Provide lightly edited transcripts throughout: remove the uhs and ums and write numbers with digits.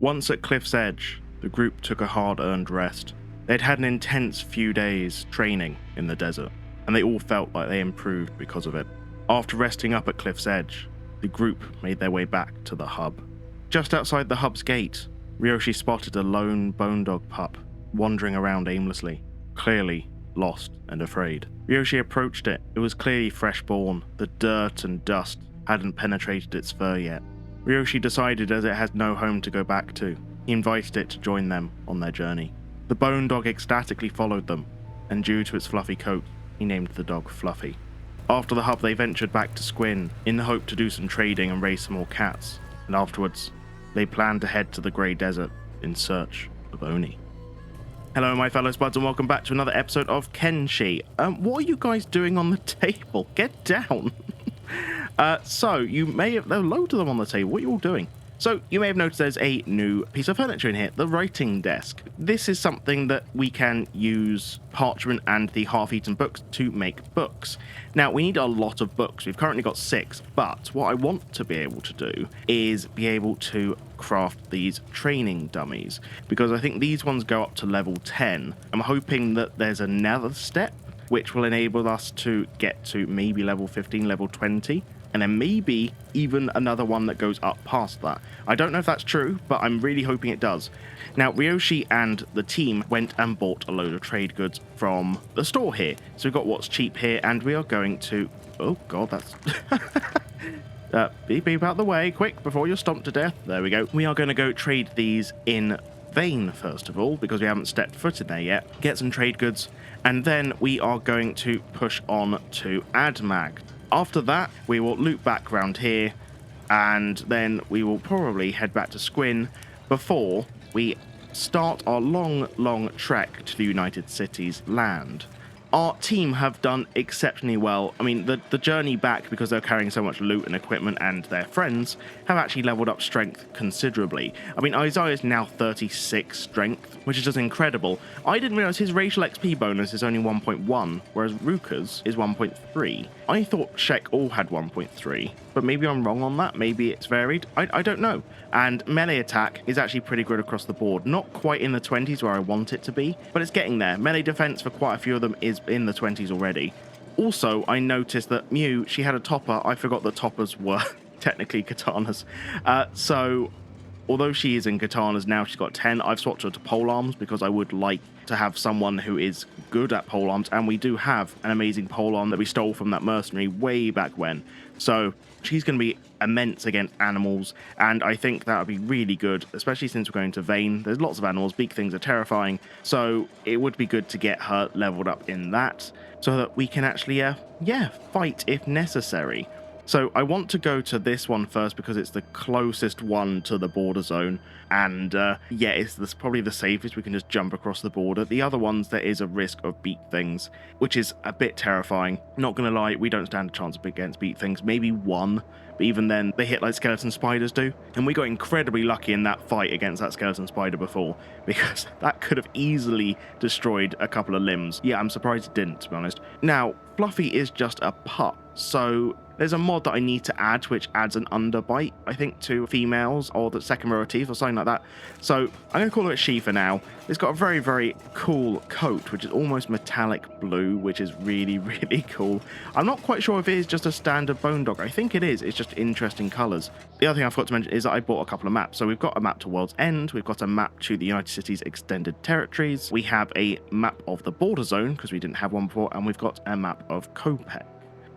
Once at Cliff's Edge, the group took a hard-earned rest. They'd had an intense few days training in the desert, and they all felt like they improved because of it. After resting up at Cliff's Edge, the group made their way back to the hub. Just outside the hub's gate, Ryoshi spotted a lone bone dog pup wandering around aimlessly, clearly lost and afraid. Ryoshi approached it. It was clearly fresh-born. The dirt and dust hadn't penetrated its fur yet. Ryoshi decided as it had no home to go back to, he invited it to join them on their journey. The bone dog ecstatically followed them, and due to its fluffy coat, he named the dog Fluffy. After the hub, they ventured back to Squin in the hope to do some trading and raise some more cats, and afterwards, they planned to head to the Grey Desert in search of Oni. Hello my fellow spuds and welcome back to another episode of Kenshi. What are you guys doing on the table? Get down! So, you may have... There are loads of them on the table. What are you all doing? So, you may have noticed there's a new piece of furniture in here, the writing desk. This is something that we can use parchment and the half-eaten books to make books. Now, we need a lot of books. We've currently got 6, but what I want to be able to do is be able to craft these training dummies, because I think these ones go up to level 10. I'm hoping that there's another step which will enable us to get to maybe level 15, level 20, and then maybe even another one that goes up past that. I don't know if that's true, but I'm really hoping it does. Now, Ryoshi and the team went and bought a load of trade goods from the store here. So we've got what's cheap here, and we are going to... Oh, God, that's... beep, beep out the way, quick, before you're stomped to death. There we go. We are going to go trade these in Vane, first of all, because we haven't stepped foot in there yet. Get some trade goods, and then we are going to push on to Admag. After that, we will loop back around here, and then we will probably head back to Squin before we start our long trek to the United Cities land. Our team have done exceptionally well. I mean, the journey back, because they're carrying so much loot and equipment and their friends, have actually leveled up strength considerably. I mean, Isaiah is now 36 strength, which is just incredible. I didn't realize his racial XP bonus is only 1.1, whereas Ruka's is 1.3. I thought Shek all had 1.3, but maybe I'm wrong on that. Maybe it's varied. I don't know. And melee attack is actually pretty good across the board. Not quite in the 20s where I want it to be, but it's getting there. Melee defense for quite a few of them is in the 20s already. Also, I noticed that Mew, she had a topper. I forgot that toppers were technically katanas. So, although she is in katanas now, she's got 10. I've swapped her to polearms because I would like to have someone who is good at polearms, and we do have an amazing polearm that we stole from that mercenary way back when. So she's going to be immense against animals, and I think that would be really good, especially since we're going to Vane. There's lots of animals, big things are terrifying, so it would be good to get her leveled up in that, so that we can actually, fight if necessary. So I want to go to this one first because it's the closest one to the border zone, and it's probably the safest. We can just jump across the border. The other ones, there is a risk of beak things, which is a bit terrifying. Not gonna lie, we don't stand a chance against beak things. Maybe one, but even then, they hit like skeleton spiders do. And we got incredibly lucky in that fight against that skeleton spider before, because that could have easily destroyed a couple of limbs. Yeah, I'm surprised it didn't, to be honest. Now, Fluffy is just a pup, so there's a mod that I need to add, which adds an underbite, I think, to females, or the second row of teeth, or something like that. So I'm going to call it she for now. It's got a very, very cool coat, which is almost metallic blue, which is really, really cool. I'm not quite sure if it is just a standard bone dog. I think it is. It's just interesting colours. The other thing I forgot to mention is that I bought a couple of maps. So we've got a map to World's End. We've got a map to the United Cities Extended Territories. We have a map of the border zone, because we didn't have one before. And we've got a map of Kopek.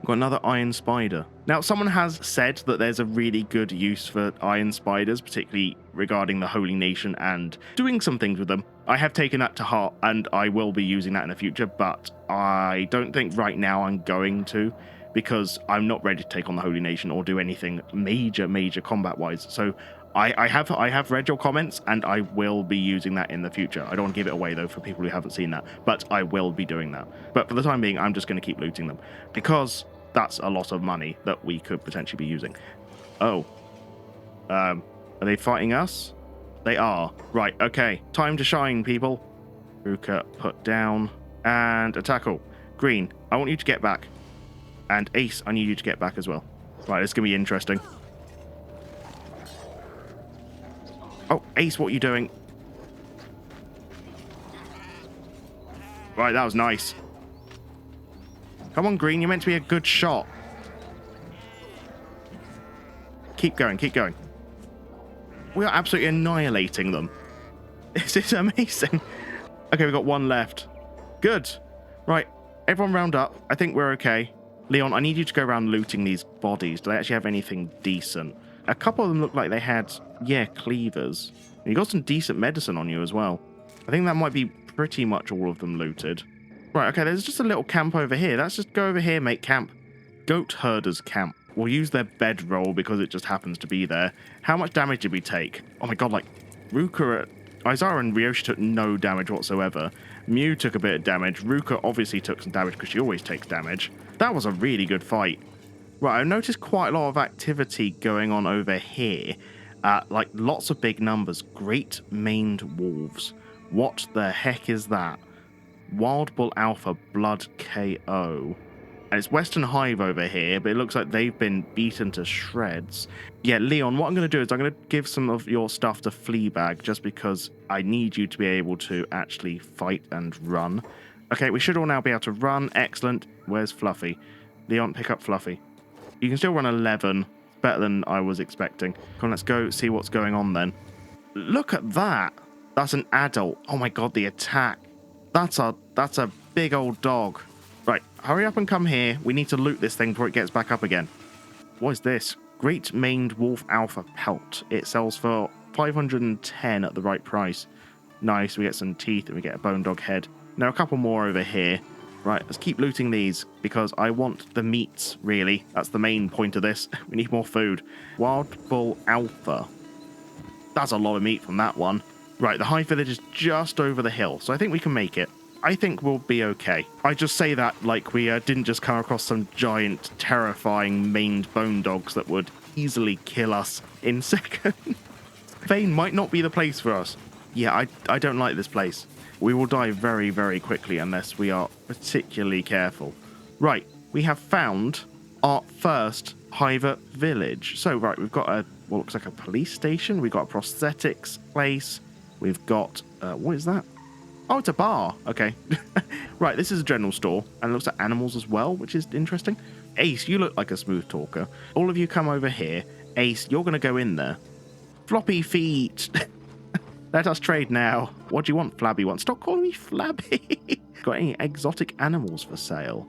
Got another iron spider. Now, someone has said that there's a really good use for iron spiders, particularly regarding the Holy Nation and doing some things with them. I have taken that to heart, and I will be using that in the future, but I don't think right now I'm going to, because I'm not ready to take on the Holy Nation or do anything major combat-wise. So I have read your comments, and I will be using that in the future. I don't want to give it away, though, for people who haven't seen that, but I will be doing that. But for the time being, I'm just going to keep looting them, because that's a lot of money that we could potentially be using. Oh. Are they fighting us? They are. Right, okay. Time to shine, people. Ruka, put down. And Attackle. Green, I want you to get back. And Ace, I need you to get back as well. Right, it's going to be interesting. Oh, Ace, what are you doing? Right, that was nice. Come on, Green. You're meant to be a good shot. Keep going, keep going. We are absolutely annihilating them. This is amazing. Okay, we've got one left. Good. Right, everyone round up. I think we're okay. Leon, I need you to go around looting these bodies. Do they actually have anything decent? A couple of them look like they had, yeah, cleavers. And you got some decent medicine on you as well. I think that might be pretty much all of them looted. Right, okay, there's just a little camp over here. Let's just go over here, make camp. Goat herders camp. We'll use their bedroll because it just happens to be there. How much damage did we take? Oh my god, like, Ruka, Isara and Ryoshi took no damage whatsoever. Mew took a bit of damage. Ruka obviously took some damage because she always takes damage. That was a really good fight. Right, I've noticed quite a lot of activity going on over here. Like, lots of big numbers. Great maned wolves. What the heck is that? Wild Bull Alpha Blood KO. And it's Western Hive over here, but it looks like they've been beaten to shreds. Yeah, Leon, what I'm going to do is I'm going to give some of your stuff to Fleabag just because I need you to be able to actually fight and run. Okay, we should all now be able to run. Excellent. Where's Fluffy? Leon, pick up Fluffy. You can still run 11. Better than I was expecting. Come on, let's go see what's going on then. Look at that. That's an adult. Oh my god, the attack. That's a big old dog. Right, hurry up and come here. We need to loot this thing before it gets back up again. What is this? Great Maned Wolf Alpha Pelt. It sells for 510 at the right price. Nice, we get some teeth and we get a bone dog head. Now a couple more over here. Right, let's keep looting these because I want the meats, really. That's the main point of this. We need more food. Wild Bull Alpha. That's a lot of meat from that one. Right, the Hive Village is just over the hill, so I think we can make it. I think we'll be okay. I just say that like we didn't just come across some giant, terrifying, maned bone dogs that would easily kill us in seconds. Vane might not be the place for us. Yeah, I don't like this place. We will die very, very quickly unless we are particularly careful. Right, we have found our first Hive Village. So, right, we've got what looks like a police station. We've got a prosthetics place. We've got, what is that? Oh, it's a bar. Okay. Right, this is a general store, and it looks at animals as well, which is interesting. Ace, you look like a smooth talker. All of you come over here. Ace, you're going to go in there. Floppy feet. Let us trade now. What do you want, Flabby one? Stop calling me Flabby. Got any exotic animals for sale?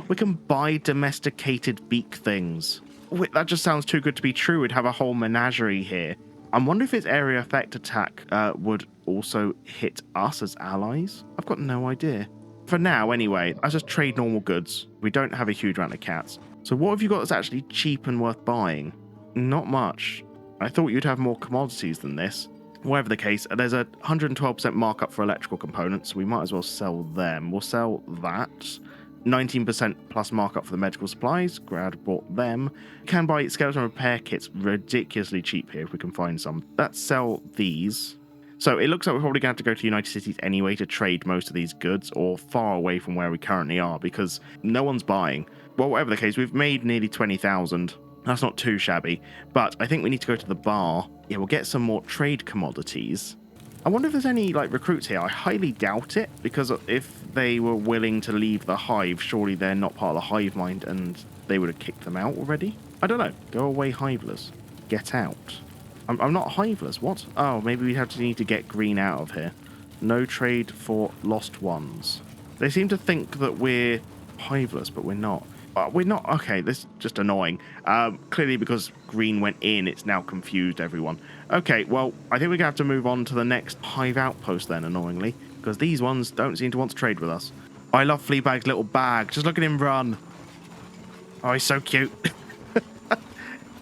We can buy domesticated beak things. Wait, that just sounds too good to be true. We'd have a whole menagerie here. I'm wondering if its area effect attack would also hit us as allies. I've got no idea. For now, anyway, I just trade normal goods. We don't have a huge amount of cats. So what have you got that's actually cheap and worth buying? Not much. I thought you'd have more commodities than this. Whatever the case, there's a 112% markup for electrical components, so we might as well sell them. We'll sell that. 19% plus markup for the medical supplies. Grad bought them. Can buy skeleton repair kits ridiculously cheap here if we can find some. Let's sell these. So it looks like we're probably going to have to go to United Cities anyway to trade most of these goods, or far away from where we currently are, because no one's buying. Well, whatever the case, we've made nearly 20,000. That's not too shabby, but I think we need to go to the bar. Yeah, we'll get some more trade commodities. I wonder if there's any, like, recruits here. I highly doubt it, because if they were willing to leave the hive, surely they're not part of the hive mind, and they would have kicked them out already? I don't know. Go away, hiveless. Get out. I'm not hiveless. What? Oh, maybe we'd have to need to get Green out of here. No trade for lost ones. They seem to think that we're hiveless, but we're not. We're not. Okay, this is just annoying. Clearly because Green went in, it's now confused everyone. Okay, well, I think we're going to have to move on to the next hive outpost then, annoyingly, because these ones don't seem to want to trade with us. I love Fleabag's little bag. Just look at him run. Oh, he's so cute.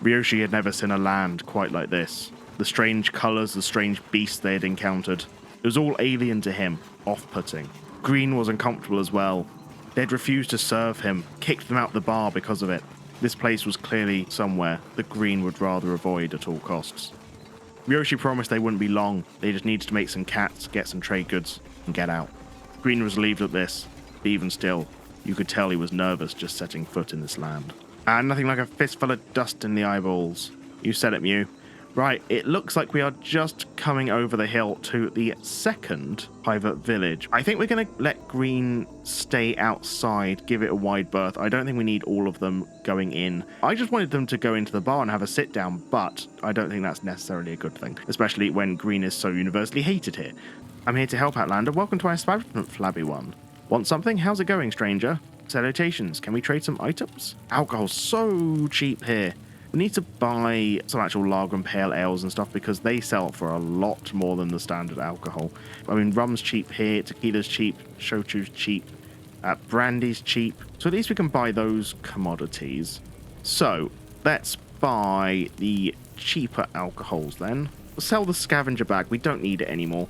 Ryoshi had never seen a land quite like this. The strange colours, the strange beasts they had encountered. It was all alien to him, off-putting. Green was uncomfortable as well. They'd refused to serve him, kicked them out the bar because of it. This place was clearly somewhere that Green would rather avoid at all costs. Ryoshi promised they wouldn't be long. They just needed to make some cats, get some trade goods, and get out. Green was relieved at this, but even still, you could tell he was nervous just setting foot in this land. And nothing like a fistful of dust in the eyeballs. You said it, Mew. Right, it looks like we are just coming over the hill to the second private village. I think we're going to let green stay outside, give it a wide berth. I don't think we need all of them going in. I just wanted them to go into the bar and have a sit down, but I don't think that's necessarily a good thing, especially when green is so universally hated here. I'm here to help, Outlander. Welcome to our establishment, Flabby One. Want something? How's it going, stranger? Salutations. Can we trade some items? Alcohol's so cheap here. We need to buy some actual lager and pale ales and stuff because they sell for a lot more than the standard alcohol. I mean, rum's cheap here, tequila's cheap, shochu's cheap, brandy's cheap. So at least we can buy those commodities. So let's buy the cheaper alcohols then. We'll sell the scavenger bag. We don't need it anymore.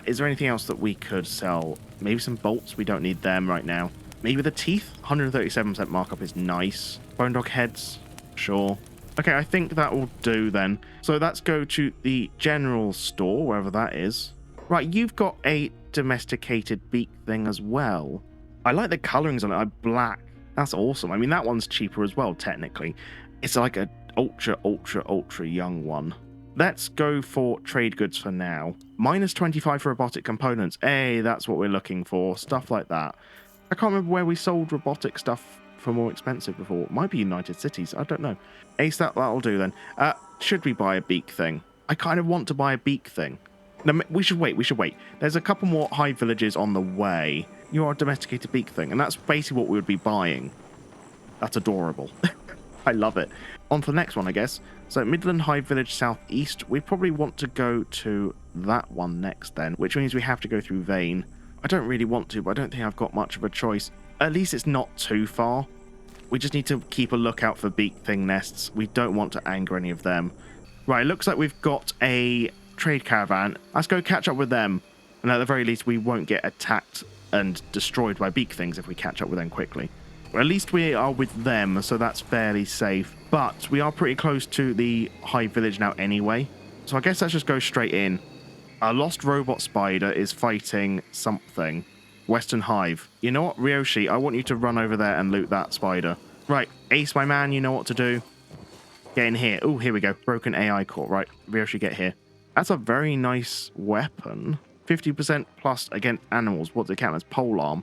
Is there anything else that we could sell? Maybe some bolts. We don't need them right now. Maybe the teeth. 137% markup is nice. Bone dog heads. Sure. Okay, I think that will do then. So let's go to the general store, wherever that is. Right, you've got a domesticated beak thing as well. I like the colorings on it. Black. That's awesome. I mean, that one's cheaper as well, technically. It's like an ultra young one. Let's go for trade goods for now. Minus 25 for robotic components. Hey, that's what we're looking for. Stuff like that. I can't remember where we sold robotic stuff for more expensive before. It might be United Cities. I don't know. Ace, that'll do then. Should we buy a beak thing? I kind of want to buy a beak thing. No, we should wait. There's a couple more high villages on the way. You are a domesticated beak thing, and that's basically what we would be buying. That's adorable. I love it. On to the next one, I guess. So Midland High Village Southeast. We probably want to go to that one next then, which means we have to go through Vane. I don't really want to, but I don't think I've got much of a choice. At least it's not too far. We just need to keep a lookout for beak thing nests. We don't want to anger any of them. Right, it looks like we've got a trade caravan. Let's go catch up with them. And at the very least, we won't get attacked and destroyed by beak things if we catch up with them quickly. Well, at least we are with them, so that's fairly safe. But we are pretty close to the high village now anyway. So I guess let's just go straight in. A lost robot spider is fighting something. Western Hive. You know what, Ryoshi? I want you to run over there and loot that spider. Right, Ace, my man, you know what to do. Get in here. Oh, here we go. Broken AI core. Right, Ryoshi, get here. That's a very nice weapon. 50% plus against animals. What does it count as? Polearm.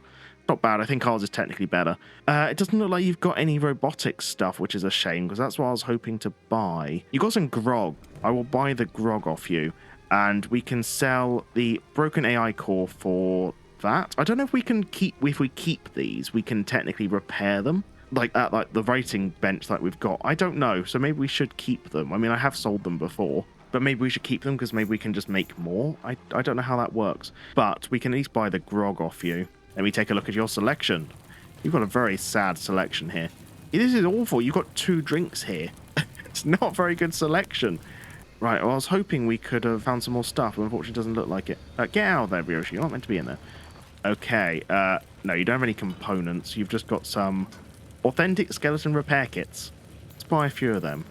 Not bad. I think ours is technically better. It doesn't look like you've got any robotic stuff, which is a shame, because that's what I was hoping to buy. You got some grog. I will buy the grog off you, and we can sell the broken AI core for that. I don't know if we can keep, if we keep these, we can technically repair them. Like that, like the writing bench that we've got. I don't know, so maybe we should keep them. I mean, I have sold them before, but maybe we should keep them because maybe we can just make more. I don't know how that works, but we can at least buy the grog off you. Let me take a look at your selection. You've got a very sad selection here. This is awful. You've got 2 drinks here. It's not a very good selection. Right, well, I was hoping we could have found some more stuff, but unfortunately it doesn't look like it. Get out of there, Ryoshi. You're not meant to be in there. Okay, no, you don't have any components. You've just got some authentic skeleton repair kits. Let's buy a few of them.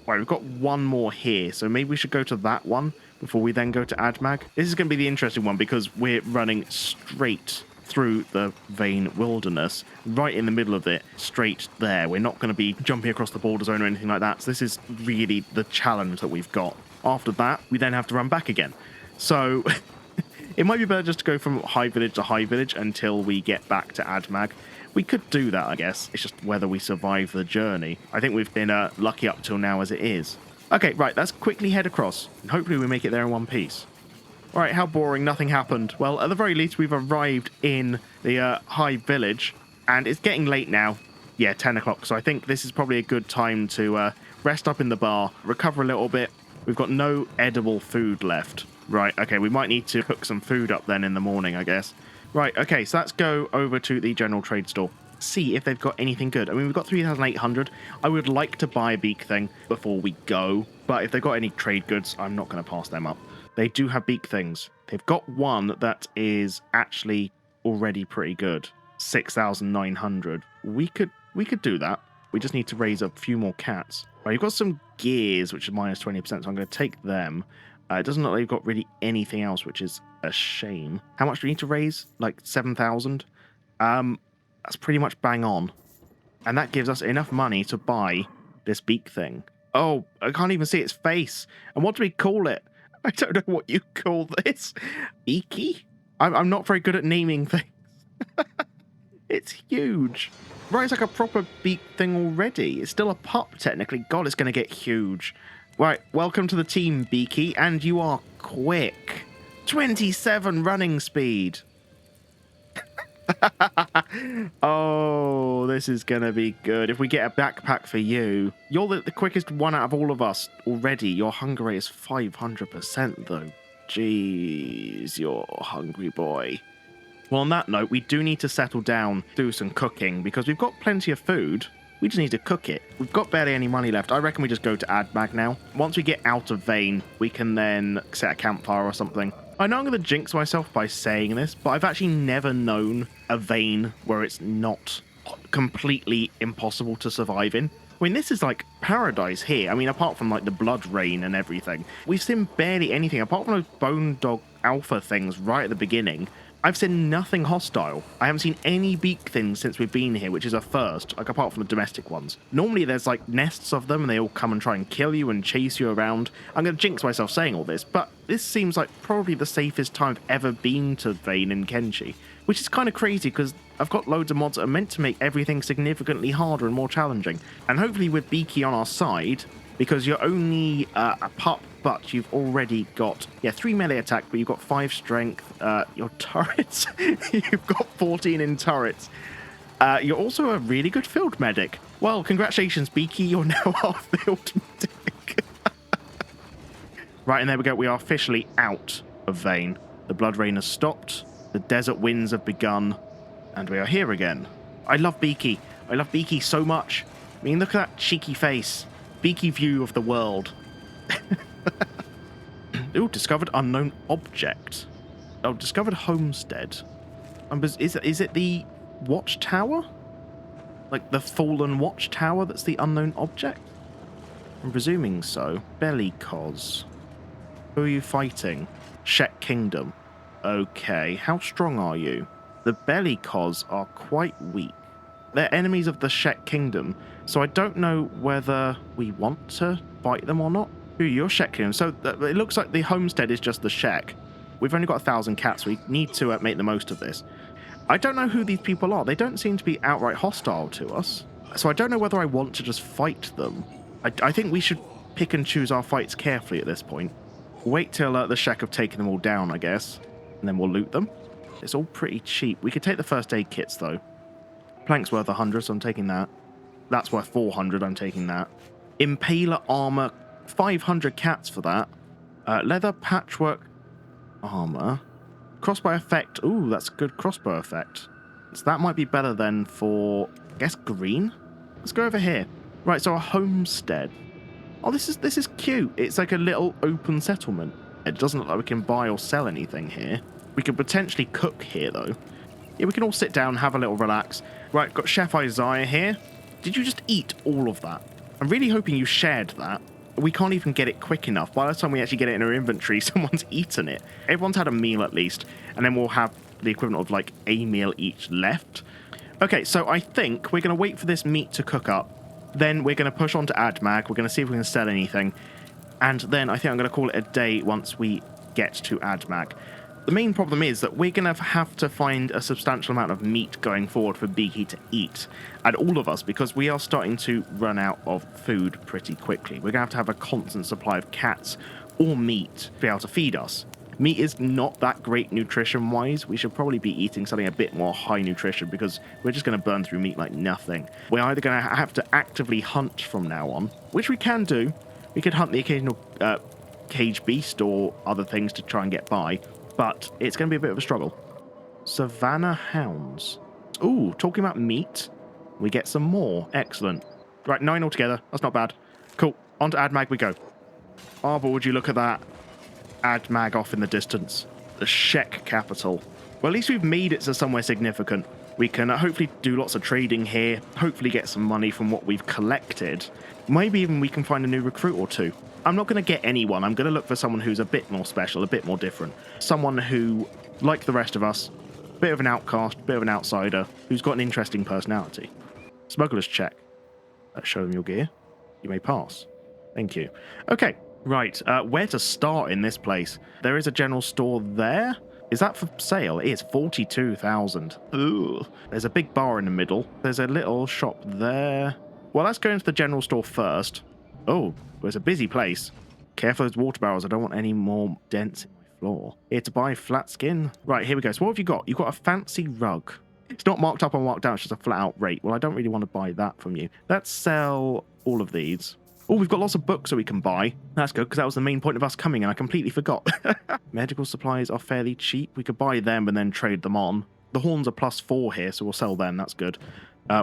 Right, we've got one more here, so maybe we should go to that one before we then go to Admag. This is going to be the interesting one because we're running straight through the Vane Wilderness, right in the middle of it, straight there. We're not going to be jumping across the border zone or anything like that, so this is really the challenge that we've got. After that, we then have to run back again. So it might be better just to go from high village to high village until we get back to Admag. We could do that, I guess. It's just whether we survive the journey. I think we've been lucky up till now as it is. Okay, right, let's quickly head across, and hopefully we make it there in one piece. All right, how boring, nothing happened. Well, at the very least, we've arrived in the high village, and it's getting late now. Yeah, 10 o'clock, so I think this is probably a good time to rest up in the bar, recover a little bit. We've got no edible food left. Right, okay, we might need to cook some food up then in the morning, I guess. Right, okay, so let's go over to the general trade store. See if they've got anything good. I mean, we've got 3,800. I would like to buy a beak thing before we go, but if they've got any trade goods, I'm not going to pass them up. They do have beak things. They've got one that is actually already pretty good. 6,900. We could do that. We just need to raise a few more cats. Right, you've got some gears, which is minus 20%, so I'm going to take them. It doesn't look like you've got really anything else, which is a shame. How much do we need to raise? Like 7,000? That's pretty much bang on. And that gives us enough money to buy this beak thing. Oh, I can't even see its face. And what do we call it? I don't know what you call this. Beaky? I'm not very good at naming things. It's huge. Right, it's like a proper beak thing already. It's still a pup, technically. God, it's going to get huge. Right, welcome to the team, Beaky, and you are quick. 27 running speed. Oh, this is going to be good. If we get a backpack for you, you're the quickest one out of all of us already. Your hunger rate is 500%, though. Jeez, you're a hungry boy. Well, on that note, we do need to settle down, do some cooking, because we've got plenty of food. We just need to cook it. We've got barely any money left. I reckon we just go to AdMag now. Once we get out of Vane, we can then set a campfire or something. I know I'm going to jinx myself by saying this, but I've actually never known a Vane where it's not completely impossible to survive in. I mean, this is like paradise here. I mean, apart from like the blood rain and everything, we've seen barely anything apart from those bone dog alpha things right at the beginning. I've seen nothing hostile. I haven't seen any beak things since we've been here, which is a first, like apart from the domestic ones. Normally there's like nests of them and they all come and try and kill you and chase you around. I'm going to jinx myself saying all this, but this seems like probably the safest time I've ever been to Vane and Kenshi, which is kind of crazy because I've got loads of mods that are meant to make everything significantly harder and more challenging. And hopefully with Beaky on our side, because you're only a pup, but you've already got, 3 melee attack, but you've got 5 strength. Your turrets, you've got 14 in turrets. You're also a really good field medic. Well, congratulations, Beaky, you're now our field medic. Right, and there we go. We are officially out of Vane. The blood rain has stopped. The desert winds have begun. And we are here again. I love Beaky. I love Beaky so much. I mean, look at that cheeky face. Beaky view of the world. Ooh, discovered unknown object. Oh, discovered homestead. Is it the watchtower? Like the fallen watchtower that's the unknown object? I'm presuming so. Belly cos. Who are you fighting? Shek Kingdom. Okay, how strong are you? The belly cos are quite weak. They're enemies of the Shek Kingdom, so I don't know whether we want to fight them or not. Ooh, you're Shek Kingdom, so it looks like the homestead is just the Shek. We've only got 1,000 cats, we need to make the most of this. I don't know who these people are. They don't seem to be outright hostile to us, so I don't know whether I want to just fight them. I think we should pick and choose our fights carefully at this point. Wait till the Shek have taken them all down, I guess, and then we'll loot them. It's all pretty cheap. We could take the first aid kits, though. Plank's worth 100, so I'm taking that. That's worth 400, I'm taking that. Impaler armor, 500 cats for that. Leather patchwork armor. Crossbow effect. Ooh, that's a good crossbow effect. So that might be better than for, I guess, green? Let's go over here. Right, so a homestead. Oh, this is cute. It's like a little open settlement. It doesn't look like we can buy or sell anything here. We could potentially cook here, though. Yeah, we can all sit down, have a little relax. Right, got Chef Isaiah here. Did you just eat all of that? I'm really hoping you shared that. We can't even get it quick enough. By the time we actually get it in our inventory, someone's eaten it. Everyone's had a meal at least, and then we'll have the equivalent of like a meal each left. Okay, so I think we're going to wait for this meat to cook up. Then we're going to push on to AdMag. We're going to see if we can sell anything. And then I think I'm going to call it a day once we get to AdMag. The main problem is that we're going to have to find a substantial amount of meat going forward for Beaky to eat, and all of us, because we are starting to run out of food pretty quickly. We're going to have a constant supply of cats or meat to be able to feed us. Meat is not that great nutrition-wise. We should probably be eating something a bit more high nutrition because we're just going to burn through meat like nothing. We're either going to have to actively hunt from now on, which we can do. We could hunt the occasional cage beast or other things to try and get by, but it's going to be a bit of a struggle. Savannah hounds. Ooh, talking about meat, we get some more. Excellent. Right, 9 altogether. That's not bad. Cool. On to AdMag we go. Oh, but would you look at that? AdMag off in the distance. The Shek capital. Well, at least we've made it to somewhere significant. We can hopefully do lots of trading here, hopefully get some money from what we've collected. Maybe even we can find a new recruit or two. I'm not going to get anyone. I'm going to look for someone who's a bit more special, a bit more different. Someone who, like the rest of us, a bit of an outcast, bit of an outsider, who's got an interesting personality. Smuggler's check. Show them your gear. You may pass. Thank you. Okay, right. Where to start in this place? There is a general store there. Is that for sale? It is 42,000. Ooh. There's a big bar in the middle. There's a little shop there. Well, let's go into the general store first. Oh, it's a busy place. Careful of those water barrels. I don't want any more dents in my floor. Here to buy flat skin. Right, here we go. So what have you got? You've got a fancy rug. It's not marked up or marked down. It's just a flat out rate. Well, I don't really want to buy that from you. Let's sell all of these. Oh, we've got lots of books that we can buy. That's good, because that was the main point of us coming, and I completely forgot. Medical supplies are fairly cheap. We could buy them and then trade them on. The horns are +4 here, so we'll sell them. That's good.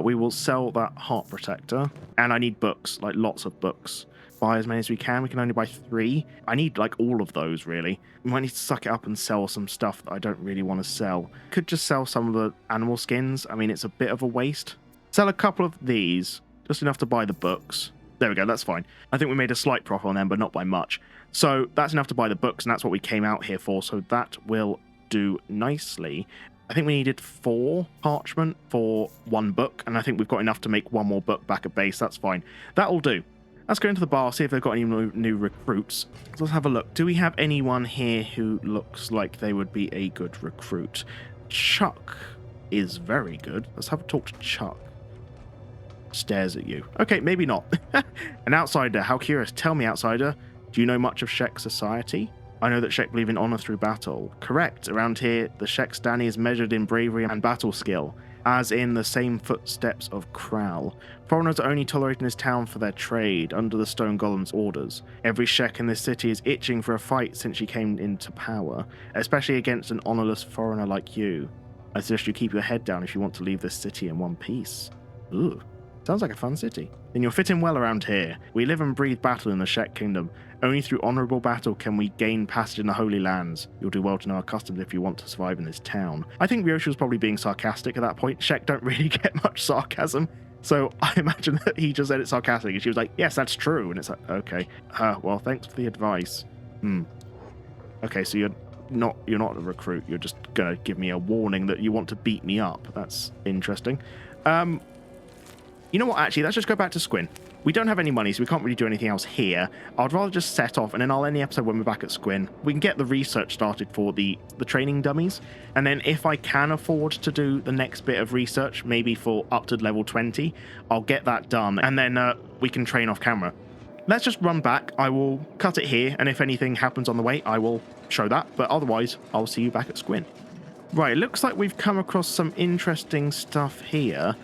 We will sell that heart protector. And I need books, like lots of books. Buy as many as we can. We can only buy 3. I need like all of those, really. We might need to suck it up and sell some stuff that I don't really want to sell. Could just sell some of the animal skins. I mean, it's a bit of a waste. Sell a couple of these, just enough to buy the books. There we go, that's fine. I think we made a slight profit on them, but not by much. So that's enough to buy the books, and that's what we came out here for, so that will do nicely. I think we needed 4 parchment for 1 book, and I think we've got enough to make 1 more book back at base. That's fine. That'll do. Let's go into the bar, see if they've got any new recruits. So let's have a look. Do we have anyone here who looks like they would be a good recruit? Chuck is very good. Let's have a talk to Chuck. Stares at you. Okay, maybe not. An outsider. How curious. Tell me, outsider, do you know much of Shek society? I know that Shek believe in honor through battle. Correct. Around here, the Shek Stani is measured in bravery and battle skill, as in the same footsteps of Kral. Foreigners are only tolerated in this town for their trade, under the Stone Golem's orders. Every Shek in this city is itching for a fight since she came into power, especially against an honorless foreigner like you. I suggest you keep your head down if you want to leave this city in one piece. Ooh. Sounds like a fun city. Then you'll fit in well around here. We live and breathe battle in the Shek Kingdom. Only through honourable battle can we gain passage in the Holy Lands. You'll do well to know our customs if you want to survive in this town. I think Ryoshi was probably being sarcastic at that point. Shek don't really get much sarcasm. So I imagine that he just said it sarcastically. And she was like, yes, that's true. And it's like, okay. Well, thanks for the advice. Okay, so you're not a recruit. You're just going to give me a warning that you want to beat me up. That's interesting. You know what, actually, let's just go back to Squin. We don't have any money, so we can't really do anything else here. I'd rather just set off, and then I'll end the episode when we're back at Squin. We can get the research started for the training dummies, and then if I can afford to do the next bit of research, maybe for up to level 20, I'll get that done, and then we can train off camera. Let's just run back. I will cut it here, and if anything happens on the way, I will show that, but otherwise, I'll see you back at Squin. Right, it looks like we've come across some interesting stuff here.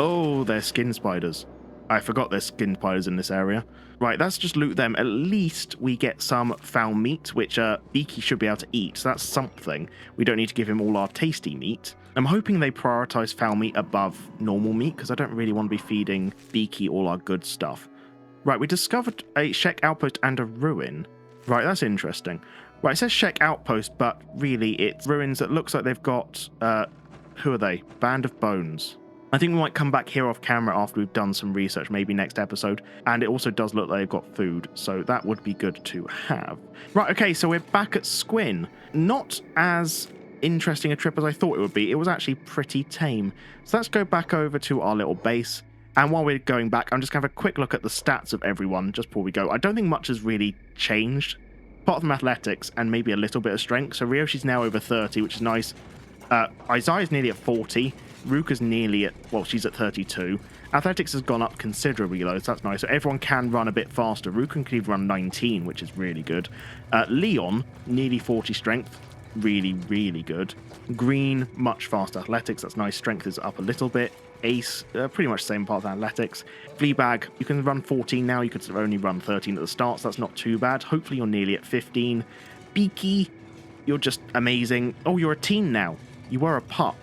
Oh, they're skin spiders. I forgot there's skin spiders in this area. Right, let's just loot them. At least we get some foul meat, which Beaky should be able to eat, so that's something. We don't need to give him all our tasty meat. I'm hoping they prioritize foul meat above normal meat, because I don't really want to be feeding Beaky all our good stuff. Right, we discovered a Shek outpost and a ruin. Right, that's interesting. Right, it says Shek outpost, but really it's ruins that looks like they've got... who are they? Band of Bones. I think we might come back here off camera after we've done some research, maybe next episode. And it also does look like they've got food, so that would be good to have. Right, okay, so we're back at Squin. Not as interesting a trip as I thought it would be. It was actually pretty tame. So let's go back over to our little base. And while we're going back, I'm just going to have a quick look at the stats of everyone just before we go. I don't think much has really changed, apart from athletics and maybe a little bit of strength. So Ryoshi's now over 30, which is nice. Isaiah's nearly at 40. Ruka's nearly at, well, she's at 32. Athletics has gone up considerably, though, so that's nice. So everyone can run a bit faster. Ruka can even run 19, which is really good. Leon, nearly 40 strength. Really, really good. Green, much faster athletics. That's nice. Strength is up a little bit. Ace, pretty much the same part of athletics. Fleabag, you can run 14 now. You could only run 13 at the start, so that's not too bad. Hopefully you're nearly at 15. Beaky, you're just amazing. Oh, you're a teen now. You were a pup.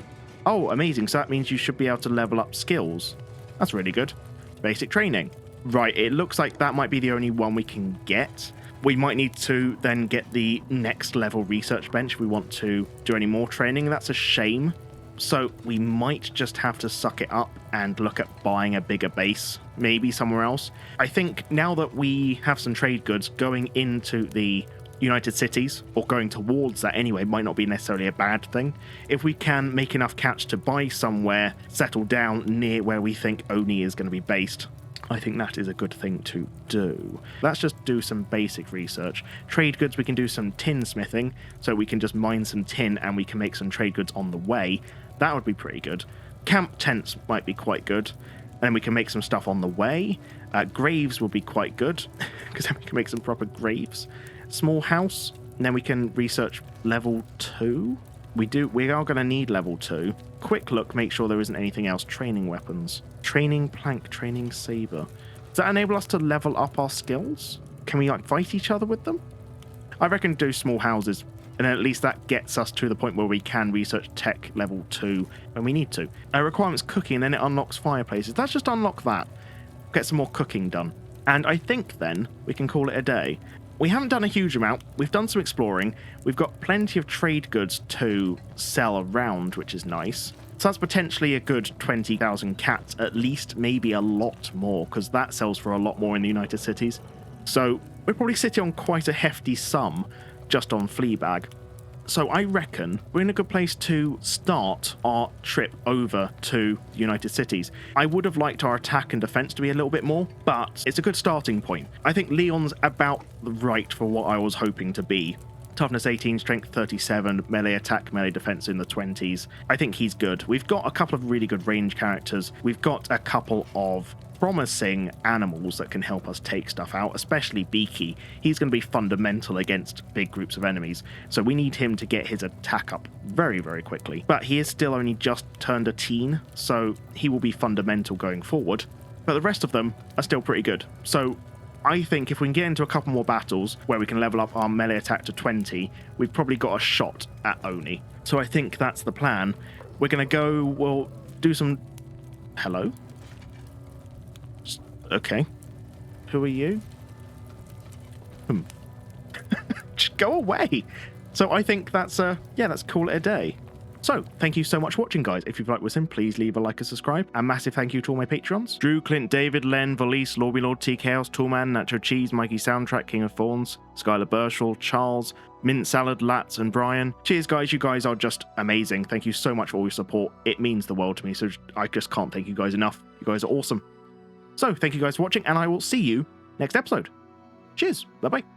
Oh, amazing. So that means you should be able to level up skills. That's really good. Basic training. Right, it looks like that might be the only one we can get. We might need to then get the next level research bench if we want to do any more training. That's a shame. So we might just have to suck it up and look at buying a bigger base, maybe somewhere else. I think now that we have some trade goods going into the United Cities, or going towards that anyway, might not be necessarily a bad thing. If we can make enough catch to buy somewhere, settle down near where we think Oni is going to be based, I think that is a good thing to do. Let's just do some basic research. Trade goods, we can do some tin smithing, so we can just mine some tin and we can make some trade goods on the way. That would be pretty good. Camp tents might be quite good, and then we can make some stuff on the way. Graves will be quite good, because then we can make some proper graves. Small house, and then we can research level 2. We are going to need level 2. Quick look, make sure there isn't anything else. Training weapons. Training plank, training saber. Does that enable us to level up our skills? Can we like fight each other with them? I reckon do small houses, and then at least that gets us to the point where we can research tech level 2 when we need to. Requirements cooking, and then it unlocks fireplaces. Let's just unlock that. Get some more cooking done. And I think then we can call it a day. We haven't done a huge amount. We've done some exploring. We've got plenty of trade goods to sell around, which is nice. So that's potentially a good 20,000 cats, at least, maybe a lot more, because that sells for a lot more in the United Cities. So we're probably sitting on quite a hefty sum just on Fleabag. So I reckon we're in a good place to start our trip over to the United Cities. I would have liked our attack and defense to be a little bit more, but it's a good starting point. I think Leon's about right for what I was hoping to be. Toughness 18, strength 37, melee attack, melee defense in the 20s. I think he's good. We've got a couple of really good range characters. We've got a couple of promising animals that can help us take stuff out, especially Beaky. He's going to be fundamental against big groups of enemies, so we need him to get his attack up very, very quickly. But he is still only just turned a teen, so he will be fundamental going forward. But the rest of them are still pretty good. So I think if we can get into a couple more battles where we can level up our melee attack to 20, we've probably got a shot at Oni. So I think that's the plan. We're going to go, we'll do some... Hello? Okay. Who are you? Just go away. So I think that's, let's call it a day. So, thank you so much for watching, guys. If you've liked listening, please leave a like and subscribe. And massive thank you to all my Patreons. Drew, Clint, David, Len, Valise, Lorby Lord, T Chaos, Toolman, Nacho Cheese, Mikey Soundtrack, King of Thorns, Skylar Burchell, Charles, Mint Salad, Lats, and Brian. Cheers, guys. You guys are just amazing. Thank you so much for all your support. It means the world to me, so I just can't thank you guys enough. You guys are awesome. So, thank you guys for watching, and I will see you next episode. Cheers. Bye-bye.